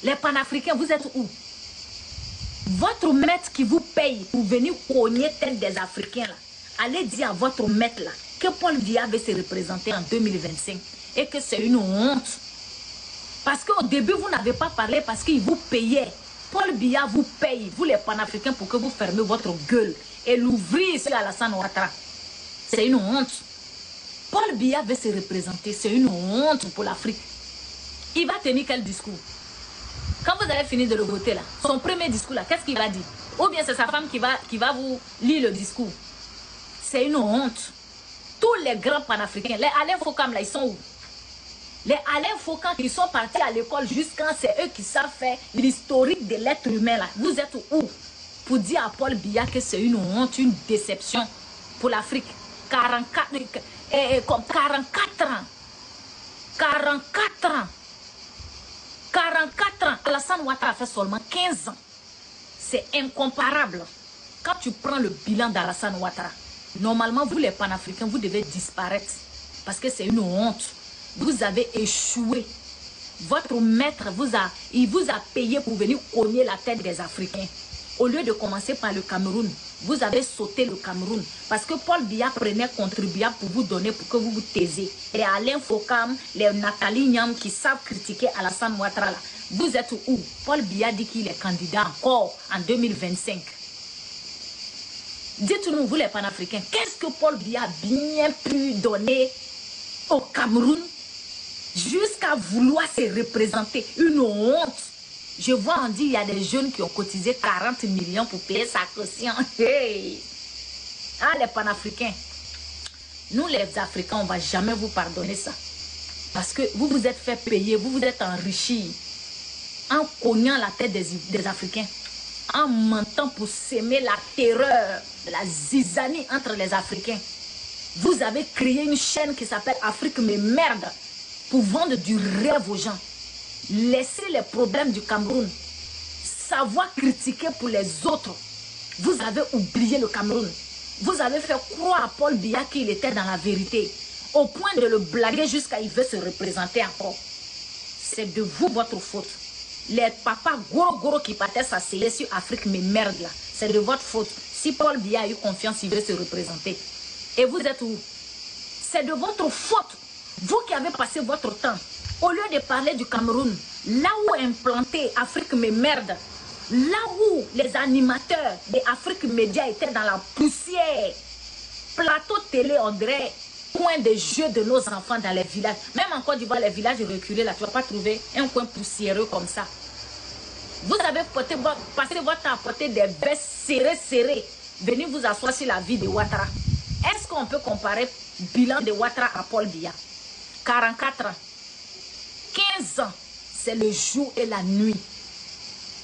Les panafricains, vous êtes où? Votre maître qui vous paye pour venir cogner tête des Africains, là, allez dire à votre maître là, que Paul Biya veut se représenter en 2025 et que c'est une honte. Parce qu'au début, vous n'avez pas parlé parce qu'il vous payait. Paul Biya vous paye, vous les panafricains, pour que vous fermez votre gueule et l'ouvrir sur Alassane Ouattara. C'est une honte. Paul Biya veut se représenter, c'est une honte pour l'Afrique. Il va tenir quel discours? Quand vous avez fini de le voter là, son premier discours là, qu'est-ce qu'il va dire? Ou bien c'est sa femme qui va vous lire le discours. C'est une honte. Tous les grands panafricains, les Alain Fokam là, ils sont où? Les Alain Fokam qui sont partis à l'école jusqu'à c'est eux qui savent faire l'historique de l'être humain là. Vous êtes où? Pour dire à Paul Biya que c'est une honte, une déception pour l'Afrique. 44 ans. 44 ans. 44 ans. Alassane Ouattara a fait seulement 15 ans. C'est incomparable. Quand tu prends le bilan d'Alassane Ouattara, normalement, vous les panafricains, vous devez disparaître. Parce que c'est une honte. Vous avez échoué. Votre maître il vous a payé pour venir cogner la tête des Africains. Au lieu de commencer par le Cameroun, vous avez sauté le Cameroun. Parce que Paul Biya prenait contribuable pour vous donner, pour que vous vous taisiez. Les Alain Fokam, les Nathalie Nyam qui savent critiquer Alassane Ouattara. Vous êtes où? Paul Biya dit qu'il est candidat encore en 2025. Dites-nous, vous les panafricains, qu'est-ce que Paul Biya a bien pu donner au Cameroun jusqu'à vouloir se représenter? Une honte. Je vois, on dit, il y a des jeunes qui ont cotisé 40 millions pour payer sa caution. Hey! Ah, les panafricains. Nous, les Africains, on ne va jamais vous pardonner ça. Parce que vous vous êtes fait payer, vous vous êtes enrichis en cognant la tête des Africains, en mentant pour s'aimer la terreur, la zizanie entre les Africains. Vous avez créé une chaîne qui s'appelle Afrique mais merde pour vendre du rêve aux gens. Laissez les problèmes du Cameroun. Savoir critiquer pour les autres. Vous avez oublié le Cameroun. Vous avez fait croire à Paul Biya qu'il était dans la vérité. Au point de le blaguer jusqu'à il veut se représenter encore. C'est de vous votre faute. Les papas gros qui partaient s'asseoir sur Afrique mais merde là. C'est de votre faute. Si Paul Biya a eu confiance, il veut se représenter. Et vous êtes où? C'est de votre faute. Vous qui avez passé votre temps. Au lieu de parler du Cameroun, là où implanté Afrique mais merde, là où les animateurs d'Afrique Média étaient dans la poussière, plateau télé, on dirait coin de jeu de nos enfants dans les villages. Même en Côte d'Ivoire, les villages reculés, là, tu ne vas pas trouver un coin poussiéreux comme ça. Vous avez passé votre temps à porter des vestes serrées. Venez vous asseoir sur la vie de Ouattara. Est-ce qu'on peut comparer le bilan de Ouattara à Paul Biya? 44 ans. 15 ans, c'est le jour et la nuit.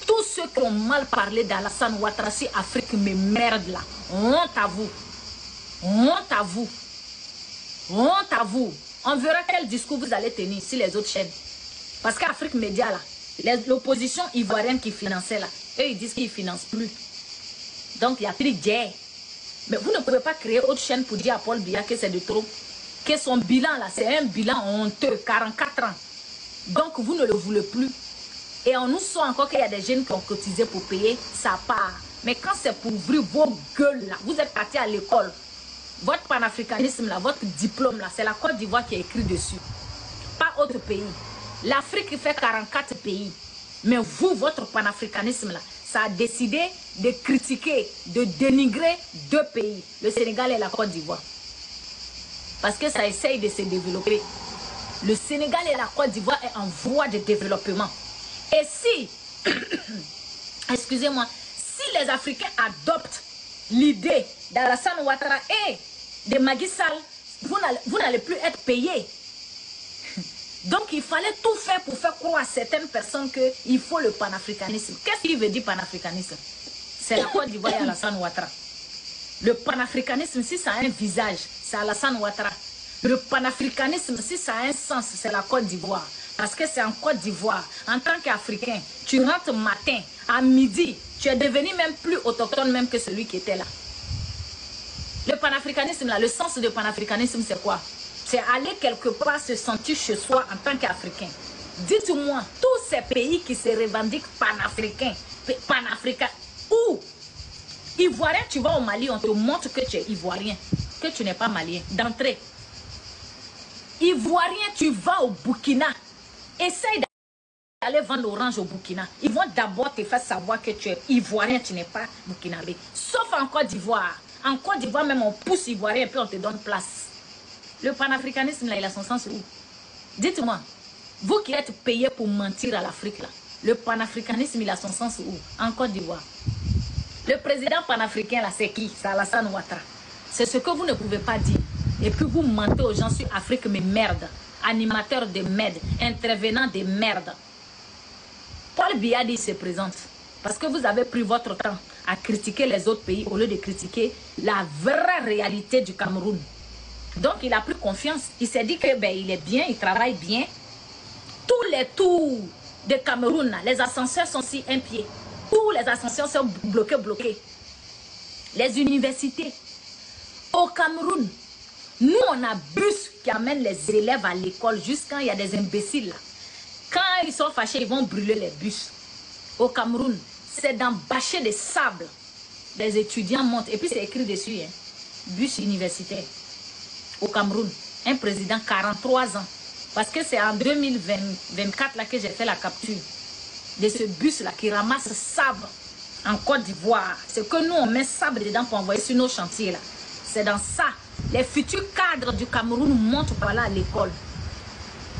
Tous ceux qui ont mal parlé d'Alassane Ouattara, c'est Afrique, mais merde là. Honte à vous. Honte à vous. Honte à vous. On verra quel discours vous allez tenir sur les autres chaînes. Parce qu'Afrique Média là, l'opposition ivoirienne qui finançait là, eux ils disent qu'ils ne financent plus. Donc il n'y a plus de guerre. Mais vous ne pouvez pas créer autre chaîne pour dire à Paul Biya que c'est de trop. Que son bilan là, c'est un bilan honteux, 44 ans. Donc vous ne le voulez plus. Et on nous sent encore qu'il y a des jeunes qui ont cotisé pour payer sa part. Mais quand c'est pour ouvrir vos gueules là, vous êtes partis à l'école. Votre panafricanisme là, votre diplôme là, c'est la Côte d'Ivoire qui est écrit dessus. Pas autre pays. L'Afrique fait 44 pays. Mais vous, votre panafricanisme là, ça a décidé de critiquer, de dénigrer 2 pays. Le Sénégal et la Côte d'Ivoire. Parce que ça essaye de se développer. Le Sénégal et la Côte d'Ivoire est en voie de développement. Et si, excusez-moi, si les Africains adoptent l'idée d'Alassane Ouattara et de Macky Sall, vous n'allez plus être payés. Donc il fallait tout faire pour faire croire à certaines personnes qu'il faut le panafricanisme. Qu'est-ce qu'il veut dire panafricanisme? C'est la Côte d'Ivoire et Alassane Ouattara. Le panafricanisme, si ça a un visage, c'est Alassane Ouattara. Le panafricanisme, si ça a un sens, c'est la Côte d'Ivoire. Parce que c'est en Côte d'Ivoire, en tant qu'Africain, tu rentres matin, à midi, tu es devenu même plus autochtone même que celui qui était là. Le panafricanisme, là, le sens du panafricanisme, c'est quoi? C'est aller quelque part se sentir chez soi en tant qu'Africain. Dites-moi, tous ces pays qui se revendiquent panafricains, où Ivoirien, tu vas au Mali, on te montre que tu es Ivoirien, que tu n'es pas Malien, d'entrée. Ivoirien, tu vas au Burkina, essaye d'aller vendre l'orange au Burkina. Ils vont d'abord te faire savoir que tu es Ivoirien, tu n'es pas Burkinabé. Sauf en Côte d'Ivoire. En Côte d'Ivoire, même on pousse Ivoirien et puis on te donne place. Le panafricanisme, là, il a son sens où? Dites-moi, vous qui êtes payés pour mentir à l'Afrique, là, le panafricanisme, il a son sens où? En Côte d'Ivoire. Le président panafricain, là, c'est qui? C'est Alassane Ouattara. C'est ce que vous ne pouvez pas dire. Et puis vous mentez aux gens sur Afrique, mais merde. Animateur de merde, intervenant de merde. Paul Biya dit se présente. Parce que vous avez pris votre temps à critiquer les autres pays au lieu de critiquer la vraie réalité du Cameroun. Donc il a pris confiance. Il s'est dit que il est bien, il travaille bien. Tous les tours de Cameroun, les ascenseurs sont sur un pied. Tous les ascenseurs sont bloqués. Les universités. Au Cameroun, nous on a bus qui amène les élèves à l'école jusqu'à il y a des imbéciles là. Quand ils sont fâchés, ils vont brûler les bus. Au Cameroun, c'est dans bâcher de sable. Les étudiants montent. Et puis c'est écrit dessus, hein, bus universitaire. Au Cameroun, un président 43 ans. Parce que c'est en 2024 là que j'ai fait la capture de ce bus-là qui ramasse sable en Côte d'Ivoire. C'est que nous, on met sable dedans pour envoyer sur nos chantiers là. C'est dans ça. Les futurs cadres du Cameroun montent par là à l'école.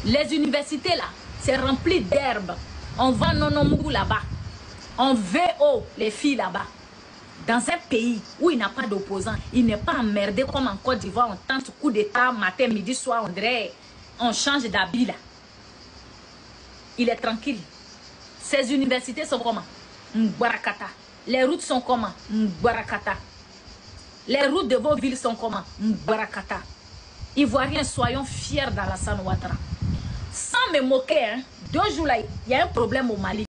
Les universités là, c'est rempli d'herbe. On vend nonomou là-bas. On VO les filles là-bas. Dans un pays où il n'y a pas d'opposants, il n'est pas emmerdé comme en Côte d'Ivoire. On tente coup d'état, matin, midi, soir, on dirait, on change d'habit là. Il est tranquille. Ces universités sont comment? Mbarakata. Les routes sont comment? Mbarakata. Les routes de vos villes sont comment? Mbarakata. Ivoiriens, soyons fiers d'Alassane Ouattara. Sans me moquer, hein, 2 jours là, il y a un problème au Mali.